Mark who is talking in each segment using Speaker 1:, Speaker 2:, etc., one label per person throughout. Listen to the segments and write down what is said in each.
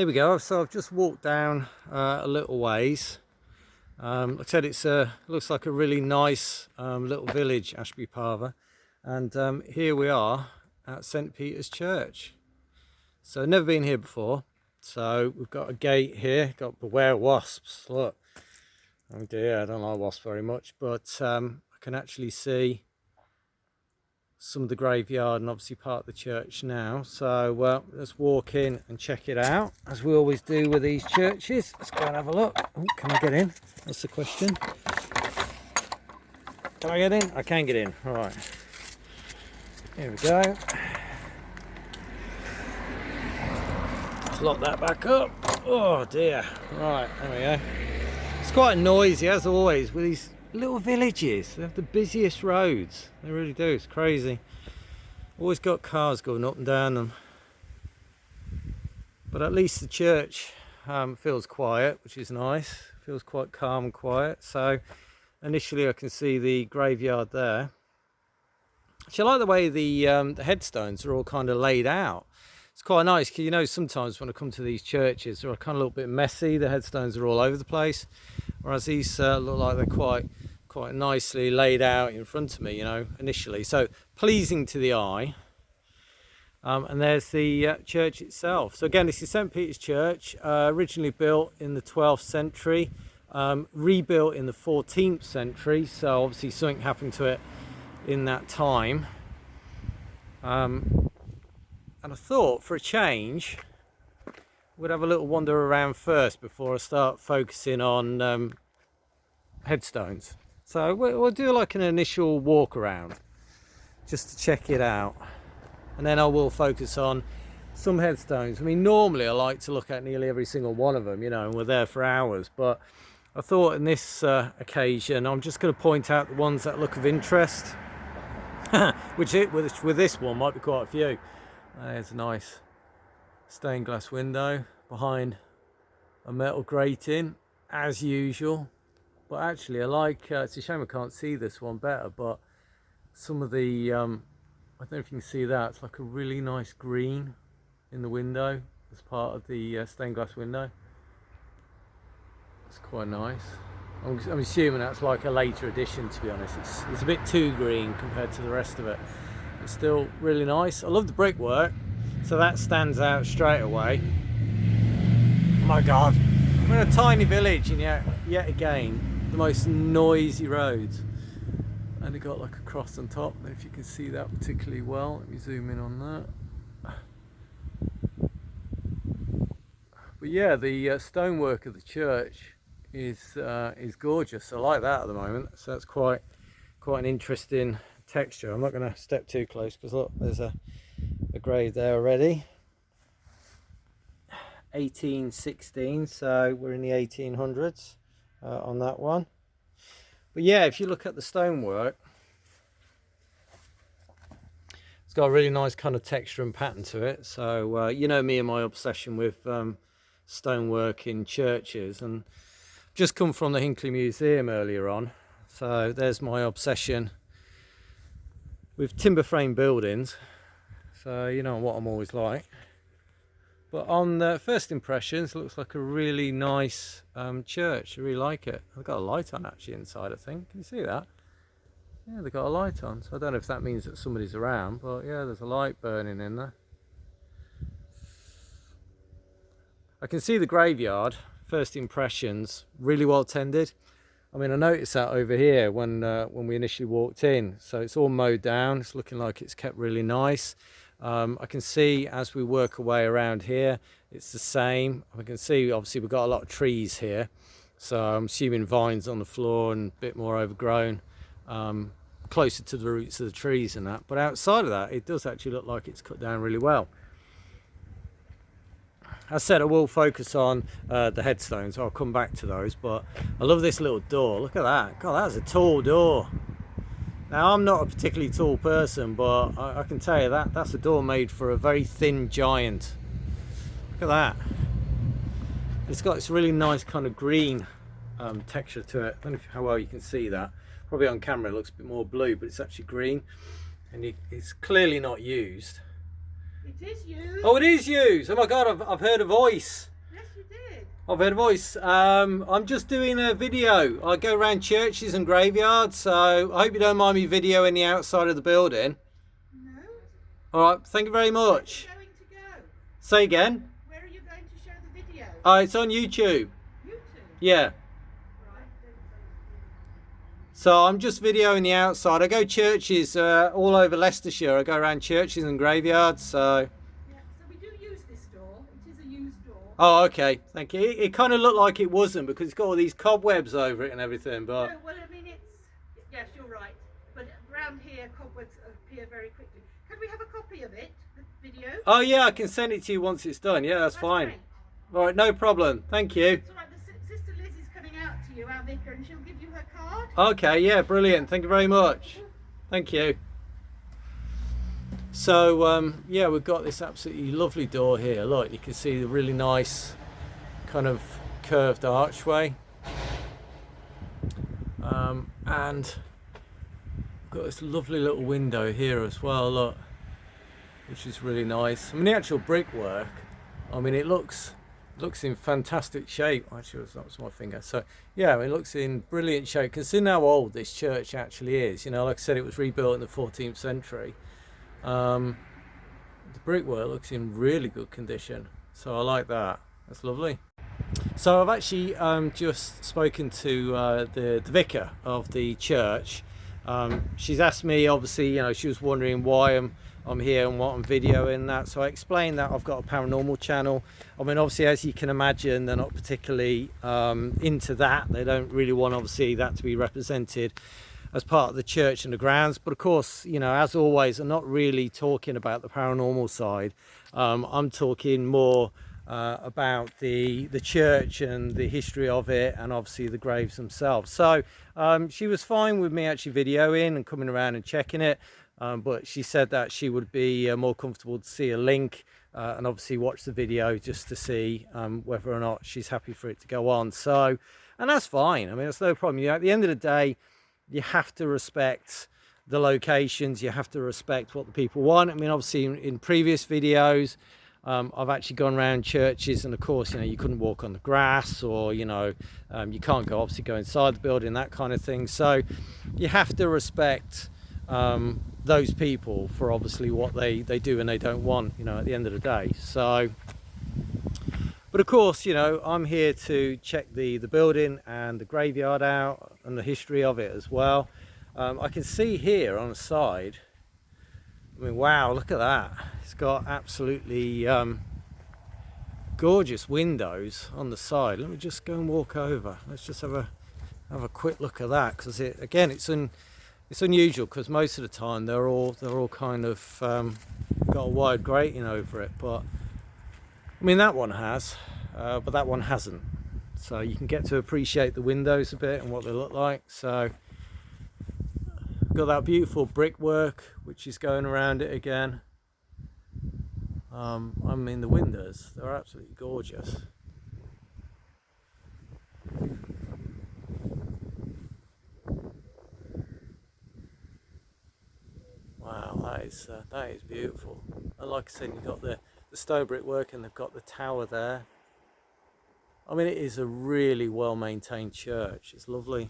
Speaker 1: Here we go. So I've just walked down a little ways. Like I said, it looks like a really nice little village, Ashby Parva, and here we are at St. Peter's Church. So never been here before. So we've got a gate here. Got beware wasps. Look, oh dear, I don't like wasps very much, but I can actually see some of the graveyard and obviously part of the church now. So let's walk in and check it out, as we always do with these churches. Let's go and have a look. Oh, can I get in? That's the question. Can I get in? I can get in. All right. Here we go. Let's lock that back up. Oh dear. Right, there we go. It's quite noisy as always with these little villages. They have the busiest roads. They really do. It's crazy. Always got cars going up and down them. But at least the church feels quiet, which is nice. Feels quite calm and quiet. So initially I can see the graveyard there. Actually, I like the way the headstones are all kind of laid out. It's quite nice because, you know, sometimes when I come to these churches, they're kind of a little bit messy. The headstones are all over the place, whereas these look like they're quite nicely laid out in front of me, you know, initially. So pleasing to the eye. And there's the church itself. So again, this is St. Peter's Church, originally built in the 12th century, rebuilt in the 14th century. So obviously something happened to it in that time. And I thought, for a change, we'd have a little wander around first before I start focusing on headstones. So we'll do like an initial walk around, just to check it out. And then I will focus on some headstones. I mean, normally I like to look at nearly every single one of them, you know, and we're there for hours. But I thought in this occasion, I'm just going to point out the ones that look of interest, which with this one might be quite a few. There's a nice stained glass window behind a metal grating, as usual. But actually, I like, it's a shame I can't see this one better, but some of the, I don't know if you can see that, it's like a really nice green in the window as part of the stained glass window. It's quite nice. I'm assuming that's like a later addition, to be honest. It's a bit too green compared to the rest of it. It's still really nice. I love the brickwork, so that stands out straight away. Oh my god, we're in a tiny village, and yet again the most noisy roads. And they got like a cross on top. I don't know if you can see that particularly well. Let me zoom in on that. But yeah, the stonework of the church is gorgeous. I like that at the moment. So that's quite an interesting texture. I'm not going to step too close because look, there's a grave there already. 1816, so we're in the 1800s on that one. But yeah, if you look at the stonework, it's got a really nice kind of texture and pattern to it. So you know me and my obsession with stonework in churches, and just come from the Hinckley Museum earlier on, so there's my obsession with timber frame buildings. So you know what I'm always like. But on the first impressions, it looks like a really nice church. I really like it. They've got a light on actually inside, I think. Can you see that? Yeah, they've got a light on. So I don't know if that means that somebody's around, but yeah, there's a light burning in there. I can see the graveyard. First impressions, really well tended. I mean, I noticed that over here when we initially walked in. So it's all mowed down. It's looking like it's kept really nice. I can see as we work our way around here, it's the same. I can see obviously we've got a lot of trees here, so I'm assuming vines on the floor and a bit more overgrown, closer to the roots of the trees and that. But outside of that, it does actually look like it's cut down really well. As I said, I will focus on the headstones. I'll come back to those, but I love this little door. Look at that. God, that's a tall door. Now, I'm not a particularly tall person, but I can tell you that's a door made for a very thin giant. Look at that. It's got this really nice kind of green texture to it. I don't know how well you can see that. Probably on camera it looks a bit more blue, but it's actually green. And it's clearly not used.
Speaker 2: It is used.
Speaker 1: Oh, it is used. Oh my god, I've heard a voice.
Speaker 2: Yes, you did.
Speaker 1: I've heard a voice. I'm just doing a video. I go around churches and graveyards, so I hope you don't mind me videoing the outside of the building.
Speaker 2: No.
Speaker 1: All right, thank you very much.
Speaker 2: Where are you going to go?
Speaker 1: Say again.
Speaker 2: Where are you going to show the video?
Speaker 1: It's on YouTube.
Speaker 2: YouTube.
Speaker 1: Yeah.
Speaker 2: Right.
Speaker 1: So I'm just videoing the outside. I go churches all over Leicestershire. I go around churches and graveyards. So.
Speaker 2: Yeah. So we do use this door. It is a used door.
Speaker 1: Oh, okay. Thank you. It kind of looked like it wasn't because it's got all these cobwebs over it and everything. But
Speaker 2: No, well, I mean, it's yes, you're right. But around here, cobwebs appear very quickly. Can we have a copy of it? The video.
Speaker 1: oh yeah, I can send it to you once it's done. Yeah, that's fine.
Speaker 2: Great.
Speaker 1: All right, no problem. Thank you.
Speaker 2: It's all right. Sister Liz is coming out to you, our vicar, and she'll give you her card.
Speaker 1: Okay, yeah, brilliant. Thank you very much. Thank you. So yeah, we've got this absolutely lovely door here. Look, you can see the really nice kind of curved archway, and we've got this lovely little window here as well. Look, which is really nice. I mean, the actual brickwork, I mean, it looks in fantastic shape. Actually, that was my finger. So yeah, it looks in brilliant shape considering how old this church actually is. You know, like I said, it was rebuilt in the 14th century. The brickwork looks in really good condition, so I like that. That's lovely. So I've actually just spoken to the vicar of the church. She's asked me, obviously, you know, she was wondering why I'm here and what I'm videoing and that. So I explained that I've got a paranormal channel. I mean, obviously, as you can imagine, they're not particularly into that. They don't really want, obviously, that to be represented as part of the church and the grounds. But of course, you know, as always, I'm not really talking about the paranormal side. I'm talking more about the church and the history of it, and obviously the graves themselves. So she was fine with me actually videoing and coming around and checking it, but she said that she would be more comfortable to see a link and obviously watch the video just to see whether or not she's happy for it to go on. So, and that's fine. I mean, it's no problem. You know, at the end of the day, you have to respect the locations, you have to respect what the people want. I mean, obviously in previous videos, I've actually gone around churches, and of course, you know, you couldn't walk on the grass, or, you know, you can't obviously go inside the building, that kind of thing. So you have to respect those people for obviously what they do and they don't want, you know, at the end of the day. So, but of course, you know, I'm here to check the building and the graveyard out and the history of it as well. I can see here on the side, I mean, wow, look at that. It's got absolutely gorgeous windows on the side. Let me just go and walk over. Let's just have a quick look at that, because again, it's unusual, because most of the time they're all kind of got a wide grating over it. But I mean, that one has, but that one hasn't. So you can get to appreciate the windows a bit and what they look like. So got that beautiful brickwork which is going around it again. I mean, the windows, they're absolutely gorgeous. Wow, that is beautiful. And like I said, you've got the stone brickwork, and they've got the tower there. I mean, it is a really well maintained church. It's lovely.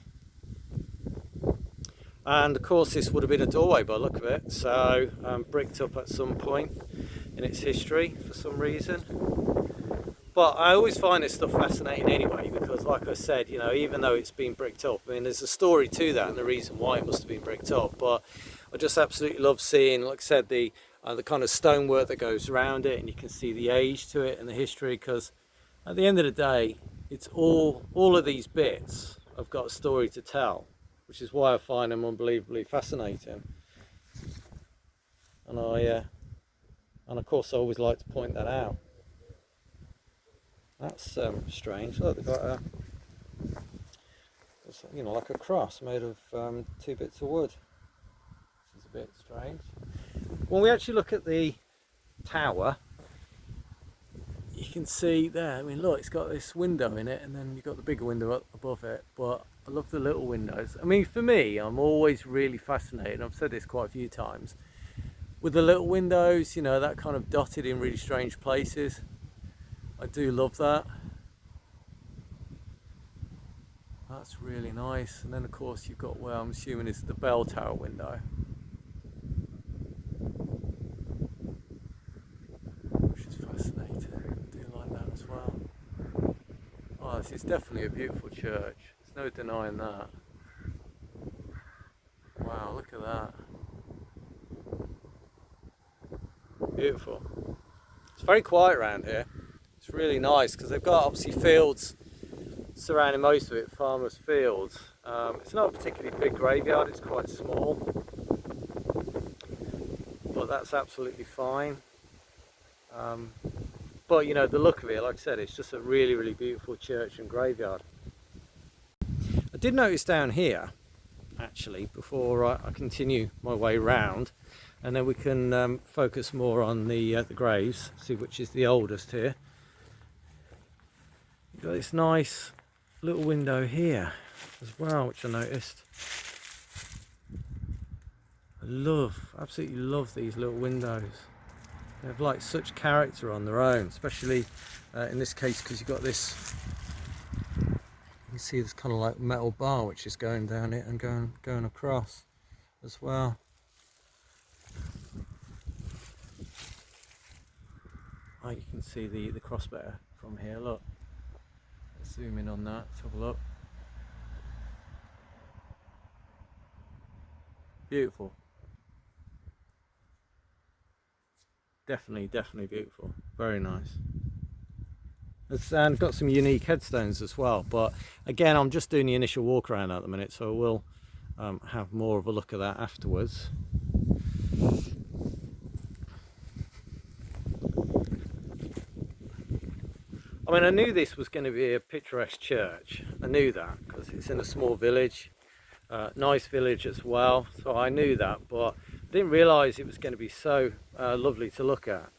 Speaker 1: And of course, this would have been a doorway by the look of it, so bricked up at some point in its history for some reason. But I always find this stuff fascinating anyway, because like I said, you know, even though it's been bricked up, I mean, there's a story to that and the reason why it must have been bricked up. But I just absolutely love seeing, like I said, the kind of stonework that goes around it, and you can see the age to it and the history, because at the end of the day, it's all of these bits have got a story to tell, which is why I find them unbelievably fascinating. And and of course, I always like to point that out. That's strange. Look, they've got you know, like a cross made of 2 bits of wood. This is a bit strange. When we actually look at the tower, you can see there, I mean, look, it's got this window in it, and then you've got the bigger window up above it. But I love the little windows. I mean, for me, I'm always really fascinated, I've said this quite a few times, with the little windows, you know, that kind of dotted in really strange places. I do love that. That's really nice. And then of course you've got where I'm assuming is the bell tower window, which is fascinating. I do like that as well. Oh, this is definitely a beautiful church. There's no denying that. Wow, look at that. Beautiful. It's very quiet around here. It's really nice because they've got obviously fields surrounding most of it, farmers' fields. It's not a particularly big graveyard, it's quite small, but that's absolutely fine. But you know, the look of it, like I said, it's just a really, really beautiful church and graveyard. I did notice down here, actually, before I continue my way round, and then we can focus more on the graves, see which is the oldest here. You've got this nice little window here as well, which I noticed. I absolutely love these little windows. They have like such character on their own, especially in this case because you've got this, you can see this kind of like metal bar which is going down it and going across as well. Oh, you can see the cross better from here, look. Let's zoom in on that, let's have a look. Beautiful. Definitely beautiful. Very nice. And got some unique headstones as well, but again I'm just doing the initial walk around at the minute, so I will have more of a look at that afterwards. I mean, I knew this was going to be a picturesque church. I knew that because it's in a small village, nice village as well, so I knew that, but I didn't realise it was going to be so lovely to look at.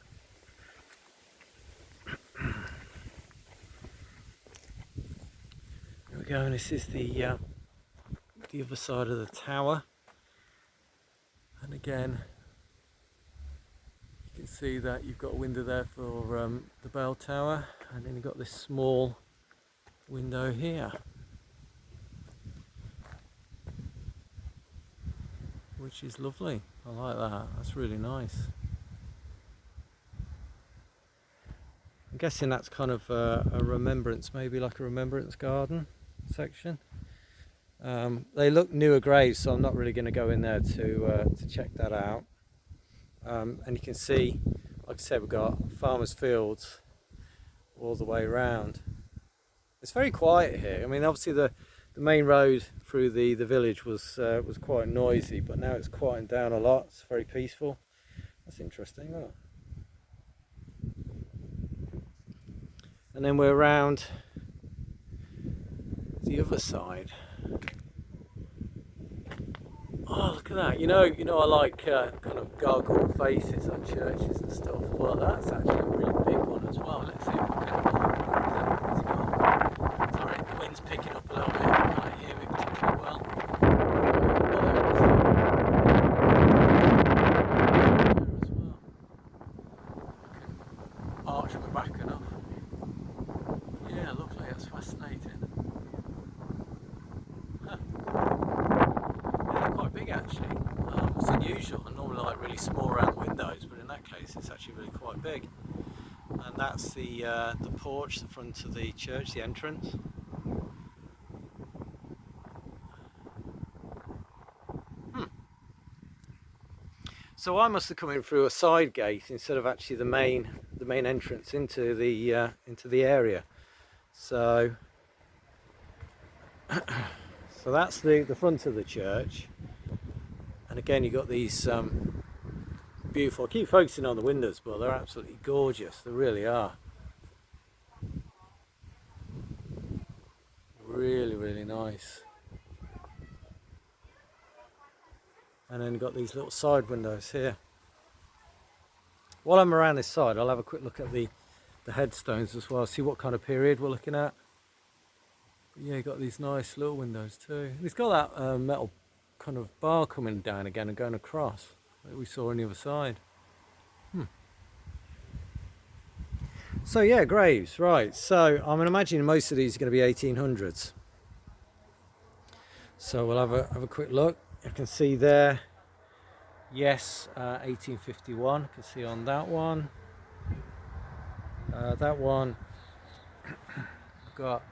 Speaker 1: There we go, and this is the other side of the tower, and again you can see that you've got a window there for the bell tower, and then you've got this small window here, which is lovely. I like that, that's really nice. I'm guessing that's kind of a remembrance, maybe like a remembrance garden section. They look newer graves, so I'm not really going to go in there to check that out. And you can see, like I said, we've got farmers' fields all the way around. It's very quiet here. I mean, obviously the main road through the village was quite noisy, but now it's quieting down a lot. It's very peaceful. That's interesting. Oh. And then we're around the other side. Oh, look at that! You know, I like kind of gargoyle faces on churches and stuff. Well, that's actually a really big one as well. Let's see if we can. Where is it? Where's it gone? Sorry, the wind's picking up a little bit. I can't hear me particularly well. Oh, there it is. There as well. I can arch my back enough. Yeah, lovely. That's fascinating. Big actually. It's unusual. I normally like really small around the windows, but in that case it's actually really quite big. And that's the porch, the front of the church, the entrance. So I must have come in through a side gate instead of actually the main entrance into the area. So so that's the front of the church. And again, you've got these beautiful, I keep focusing on the windows, but they're absolutely gorgeous, they really are. Really nice. And then you've got these little side windows here. While I'm around this side, I'll have a quick look at the headstones as well, see what kind of period we're looking at. But yeah, you've got these nice little windows too. And it's got that metal kind of bar coming down again and going across like we saw on the other side. So yeah, graves, right. So I'm imagining most of these are going to be 1800s. So we'll have a quick look. You can see there, yes, 1851. You can see on that one. That one got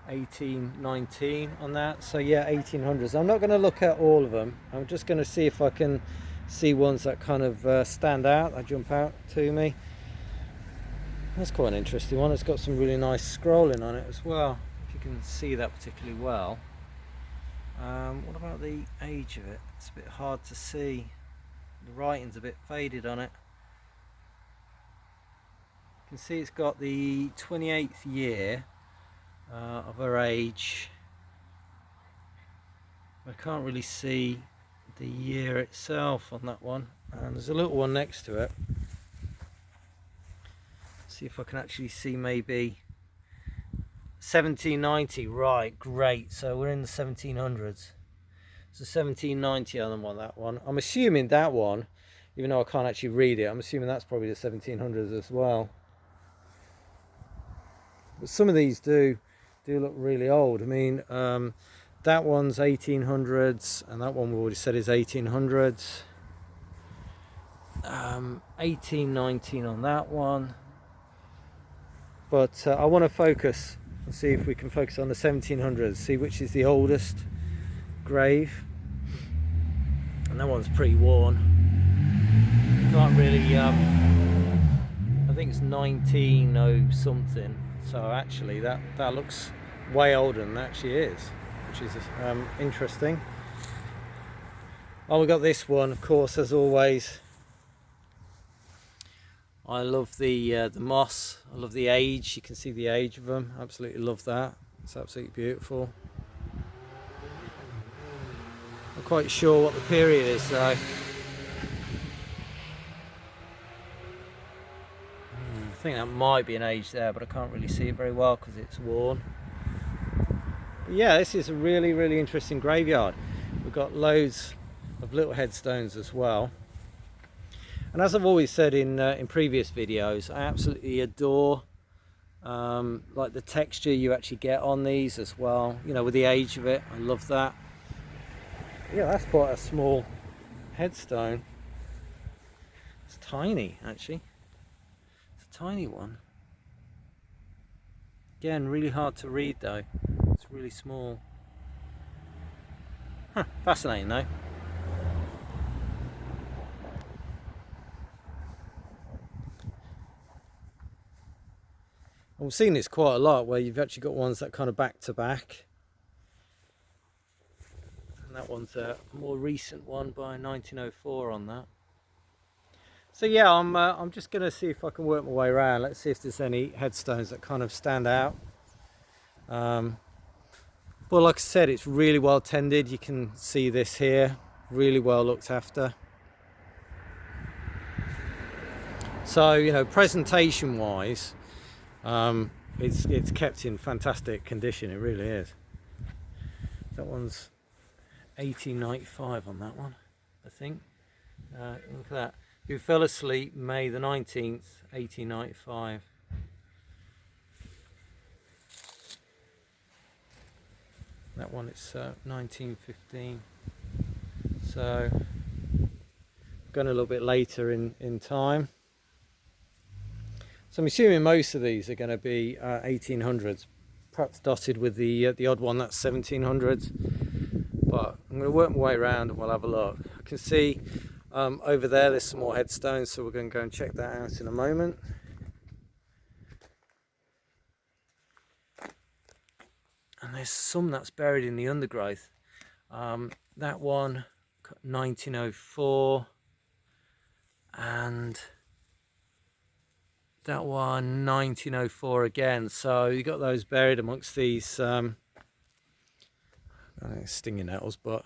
Speaker 1: 1819 on that. So yeah, 1800s. I'm not going to look at all of them. I'm just going to see if I can see ones that kind of stand out, that jump out to me. That's quite an interesting one. It's got some really nice scrolling on it as well, if you can see that particularly well. What about the age of it? It's a bit hard to see. The writing's a bit faded on it. You can see it's got the 28th year of her age. I can't really see the year itself on that one, and there's a little one next to it. See if I can actually see maybe 1790. Right, great. So we're in the 1700s. So 1790 on that one. I'm assuming that one, even though I can't actually read it, I'm assuming that's probably the 1700s as well. But some of these do look really old. I mean, that one's 1800s, and that one we already said is 1800s. 1819 on that one. But I want to focus and see if we can focus on the 1700s, see which is the oldest grave. And that one's pretty worn. Can't really, I think it's 1900 something. So actually that looks way older than it actually is, which is interesting. Oh, we got this one, of course, as always. I love the moss. I love the age. You can see the age of them. Absolutely love that. It's absolutely beautiful. Not quite sure what the period is though. I think that might be an age there, but I can't really see it very well because it's worn. But yeah, this is a really, really interesting graveyard. We've got loads of little headstones as well. And as I've always said in previous videos, I absolutely adore like the texture you actually get on these as well. You know, with the age of it, I love that. Yeah, that's quite a small headstone. It's tiny, actually. It's a tiny one. Again, really hard to read though. It's really small. Huh, fascinating though. We've seen this quite a lot where you've actually got ones that kind of back to back. And that one's a more recent one by 1904 on that. So yeah, I'm just going to see if I can work my way around. Let's see if there's any headstones that kind of stand out. But like I said, it's really well tended. You can see this here, really well looked after. So, you know, presentation wise, it's kept in fantastic condition. It really is. That one's 1895 on that one, I think. Look at that. Who fell asleep May the 19th, 1895. That one is 1915. So going a little bit later in time. So I'm assuming most of these are going to be 1800s, perhaps dotted with the odd one that's 1700s. But I'm going to work my way around and we'll have a look. I can see over there's some more headstones, so we're going to go and check that out in a moment. And there's some that's buried in the undergrowth. That one, 1904, and that one, 1904 again. So you got those buried amongst these stinging nettles, but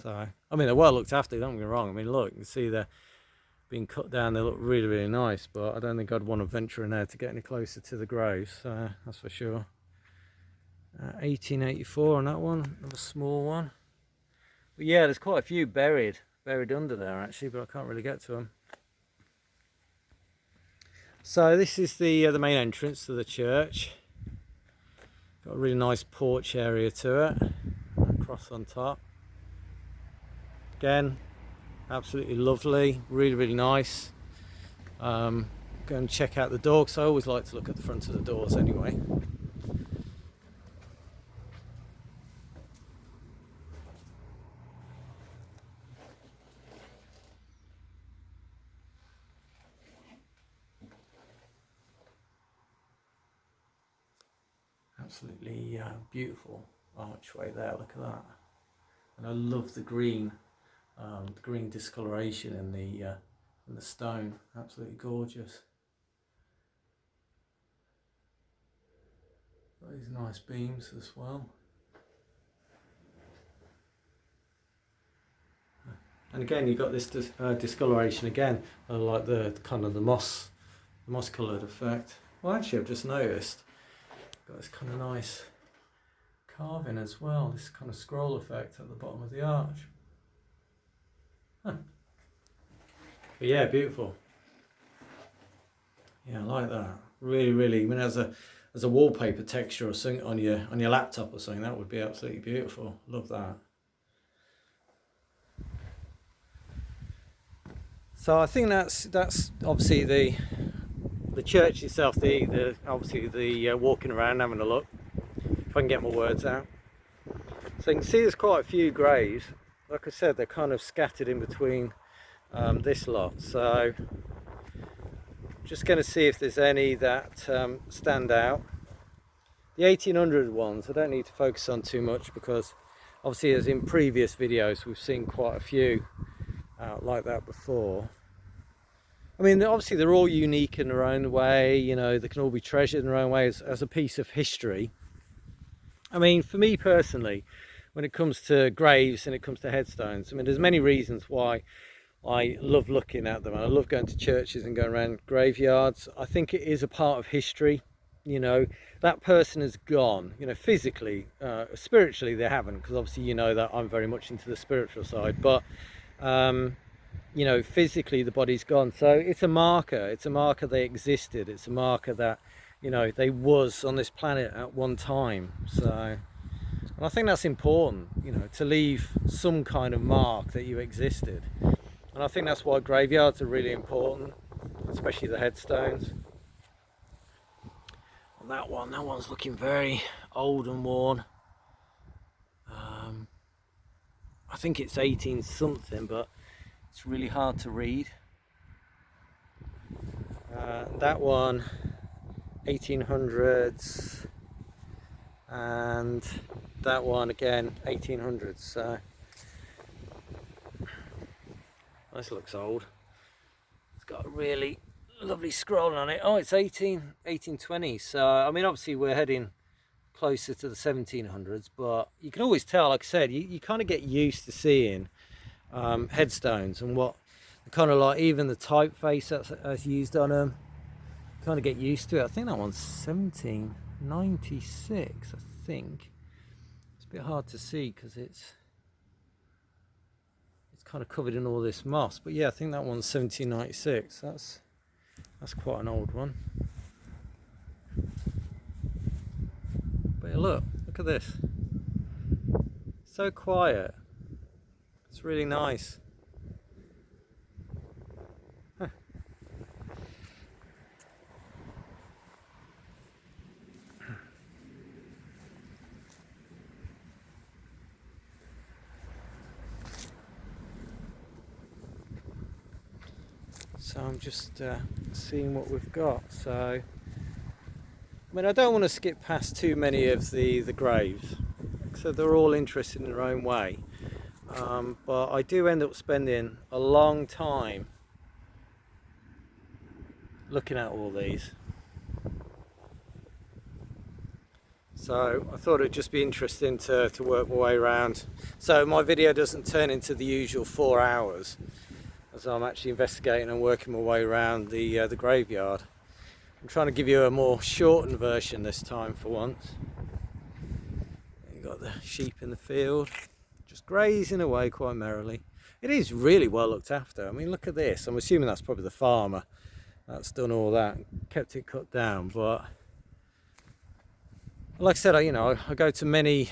Speaker 1: so I mean they're well looked after. Don't get me wrong. I mean, look, you can see they're being cut down. They look really, really nice, but I don't think I'd want to venture in there to get any closer to the graves. That's for sure. 1884 on that one, another small one. But yeah, there's quite a few buried under there actually, but I can't really get to them. So this is the main entrance to the church. Got a really nice porch area to it. Cross on top. Again, absolutely lovely, really nice. Go and check out the door, because I always like to look at the front of the doors anyway. Absolutely beautiful archway there, look at that. And I love the green discoloration in the stone, absolutely gorgeous. These nice beams as well. And again, you've got this discoloration again, like the kind of the moss coloured effect. Well, actually, I've just noticed got this kind of nice carving as well. This kind of scroll effect at the bottom of the arch. Huh. But yeah, beautiful. Yeah, I like that. Really. I mean, as a wallpaper texture or something on your laptop or something, that would be absolutely beautiful. Love that. So I think that's obviously the church itself. The obviously the walking around, having a look. If I can get my words out. So you can see there's quite a few graves. Like I said, they're kind of scattered in between this lot. So just going to see if there's any that stand out. The 1800 ones I don't need to focus on too much, because obviously, as in previous videos, we've seen quite a few like that before. I mean, obviously they're all unique in their own way, you know, they can all be treasured in their own way as a piece of history. I mean, for me personally, when it comes to graves and it comes to headstones, I mean, there's many reasons why I love looking at them. I love going to churches and going around graveyards. I think it is a part of history. You know, that person has gone, you know, physically, spiritually they haven't, because obviously you know that I'm very much into the spiritual side, but you know, physically the body's gone. So it's a marker they existed. It's a marker that, you know, they was on this planet at one time. So, and I think that's important, you know, to leave some kind of mark that you existed. And I think that's why graveyards are really important, especially the headstones. And that one's looking very old and worn. I think it's 18 something, but it's really hard to read. That one 1800s, and that one again 1800s. So this looks old. It's got a really lovely scroll on it. Oh, it's 1820. So I mean, obviously we're heading closer to the 1700s, but you can always tell, like I said, you kind of get used to seeing headstones and what kind of, like, even the typeface that's used on them, kind of get used to it. I think that one's 1796. I think it's a bit hard to see because it's kind of covered in all this moss, but yeah, I think that one's 1796. That's quite an old one. But look at this, so quiet. It's really nice. Huh. So I'm just seeing what we've got. So I mean, I don't want to skip past too many of the graves, so they're all interesting in their own way. But I do end up spending a long time looking at all these. So I thought it'd just be interesting to work my way around, so my video doesn't turn into the usual 4 hours, as I'm actually investigating and working my way around the graveyard. I'm trying to give you a more shortened version this time for once. You've got the sheep in the field, just grazing away quite merrily. It is really well looked after. I mean, look at this. I'm assuming that's probably the farmer That's done all that, kept it cut down. But like I said, I go to many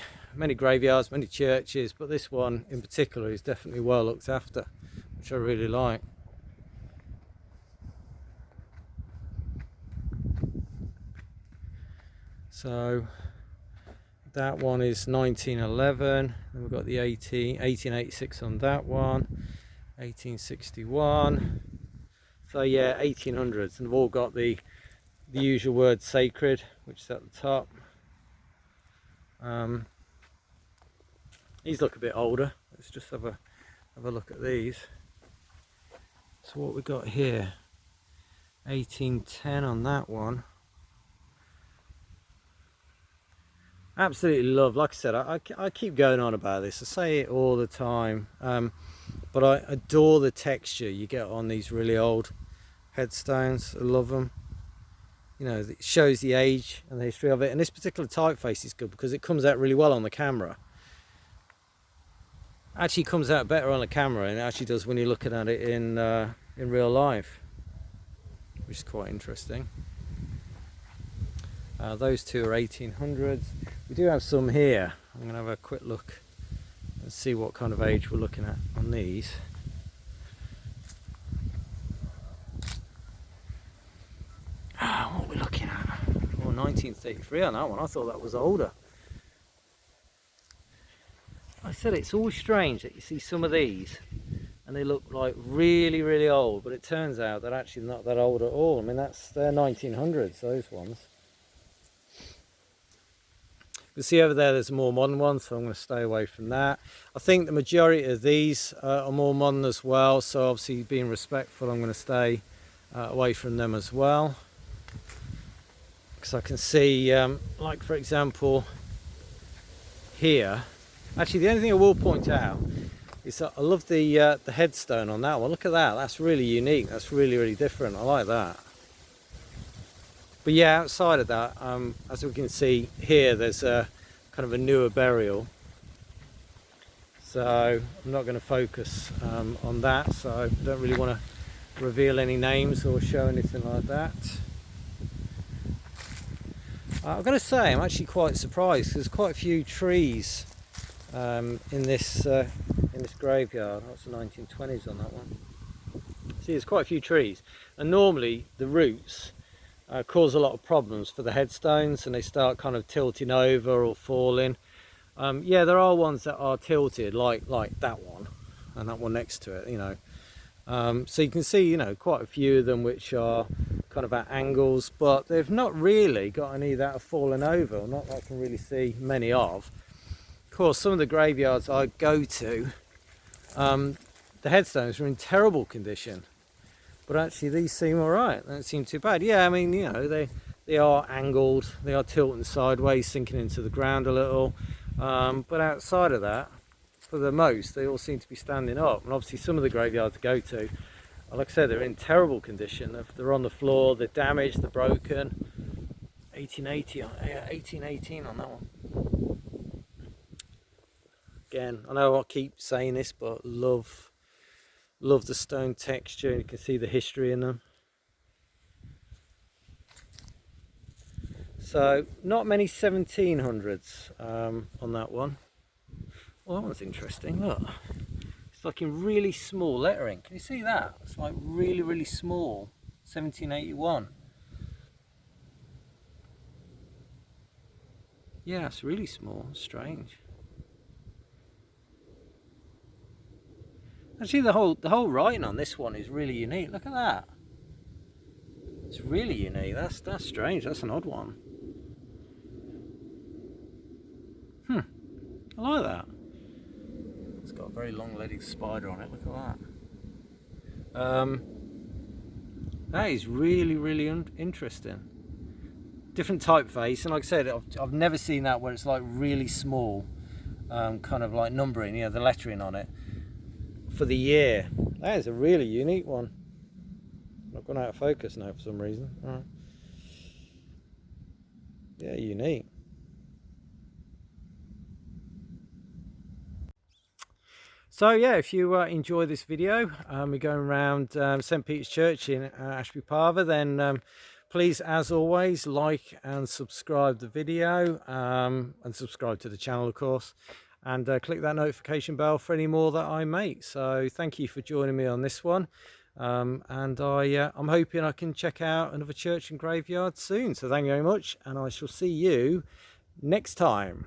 Speaker 1: graveyards, many churches, but this one in particular is definitely well looked after, which I really like. So that one is 1911, then we've got the 1886 on that one, 1861. So yeah, 1800s, and they've all got the usual word sacred, which is at the top. These look a bit older. Let's just have a look at these. So what we got here, 1810 on that one. Absolutely love, like I said, I keep going on about this, I say it all the time, but I adore the texture you get on these really old headstones. I love them. You know, it shows the age and the history of it, and this particular typeface is good because it comes out really well on the camera. Actually comes out better on the camera than it actually does when you're looking at it in real life, which is quite interesting. Those two are 1800s. We do have some here. I'm going to have a quick look and see what kind of age we're looking at on these. What are we looking at? Oh, 1933 on that one. I thought that was older. I said it's always strange that you see some of these and they look like really, really old, but it turns out they're actually not that old at all. I mean, they're 1900s, those ones. You can see over there's a more modern one, so I'm going to stay away from that. I think the majority of these are more modern as well, so obviously being respectful, I'm going to stay away from them as well. Because I can see, like for example, here. Actually, the only thing I will point out is that I love the headstone on that one. Look at that. That's really unique. That's really, really different. I like that. But yeah, outside of that, as we can see here, there's a kind of a newer burial. So I'm not going to focus on that. So I don't really want to reveal any names or show anything like that. I've got to say, I'm actually quite surprised. There's quite a few trees in this graveyard. That's the 1920s on that one. See, there's quite a few trees, and normally the roots cause a lot of problems for the headstones, and they start kind of tilting over or falling. Yeah, there are ones that are tilted, like that one and that one next to it. You know, so you can see, you know, quite a few of them which are kind of at angles, but they've not really got any that have fallen over, not that I can really see many of. Of course, some of the graveyards I go to, the headstones are in terrible condition, but actually these seem all right. They don't seem too bad. Yeah, I mean, you know, they are angled, they are tilting sideways, sinking into the ground a little, but outside of that, for the most, they all seem to be standing up. And obviously some of the graveyards I go to, like I said, they're in terrible condition. They're on the floor, they're damaged, they're broken. 1818 on that one. Again, I know I keep saying this, but love the stone texture. You can see the history in them. So not many 1700s on that one. Well, that one's interesting. Look, it's like in really small lettering. Can you see that? It's like really, really small. 1781. Yeah, it's really small. Strange. Actually, the whole writing on this one is really unique. Look at that. It's really unique. That's strange. That's an odd one. I like that. It's got a very long-legged spider on it. Look at that. That is really, really interesting. Different typeface, and like I said, I've never seen that where it's like really small, kind of like numbering, you know, the lettering on it for the year. That is a really unique one. I've gone out of focus now for some reason. All right. Yeah, unique. So yeah, if you enjoy this video, we're going around St. Peter's Church in Ashby Parva, then please, as always, like and subscribe the video, and subscribe to the channel, of course, and click that notification bell for any more that I make. So thank you for joining me on this one, and I'm hoping I can check out another church and graveyard soon. So thank you very much, and I shall see you next time.